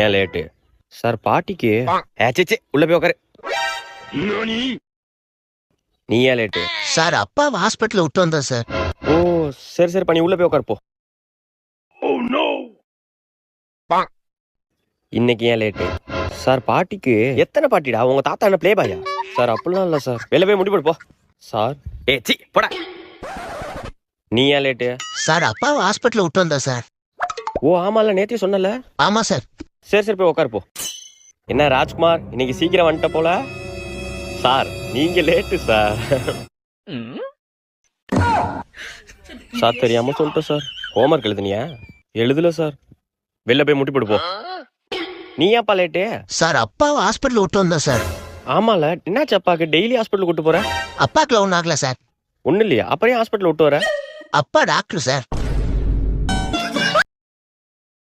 ஏன் late sir? பாட்டிக்கு ஏச்சே உள்ள போய் உட்காரு. நீ ஏன் லேட்டு சார்? அப்பாவை ஹாஸ்பிட்டல் விட்டு வந்தேன் சார். ஓ சரி சரி பண்ணி உள்ள போய் உட்காரு போ. இன்னைக்கு ஏன் லேட்டு சார்? பாட்டிக்கு எத்தனை பாட்டிடா? உங்க தாத்தா என்ன பிளே பாயா சார்? அப்படிலாம் இல்ல சார். வெளில போய் முடி போடு போ சார். சி போடா. நீ ஏன் லேட்டு சார்? அப்பாவை ஹாஸ்பிட்டல் விட்டு வந்தேன் சார். ஓ ஆமால, நேத்தே சொன்னல. ஆமா சார். சரி சரி போய் உட்காரு போ. என்ன ராஜ்குமார், இன்னைக்கு சீக்கிரம் வந்துட்ட போல சார். நீங்க லேட்டு சார். சார் தெரியாம சொல்லிட்டேன் சார். ஹோம்ஒர்க் எழுதுனியா? எழுதல சார். வெளில போய் முட்டி போடு போ. நீ ஏன்ப்பா லேட்டு சார்? அப்பாவை ஹாஸ்பிட்டல் விட்டு வந்தேன் சார். ஆமால, என்னாச்சு அப்பாக்கு? டெய்லி ஹாஸ்பிட்டல் கூட்டு போற? அப்பாக்குல ஒன்றும் ஆகல சார். ஒன்னும் இல்லையா? அப்புறம் ஏன் ஹாஸ்பிட்டல் விட்டு வர? அப்பா டாக்டர் சார்.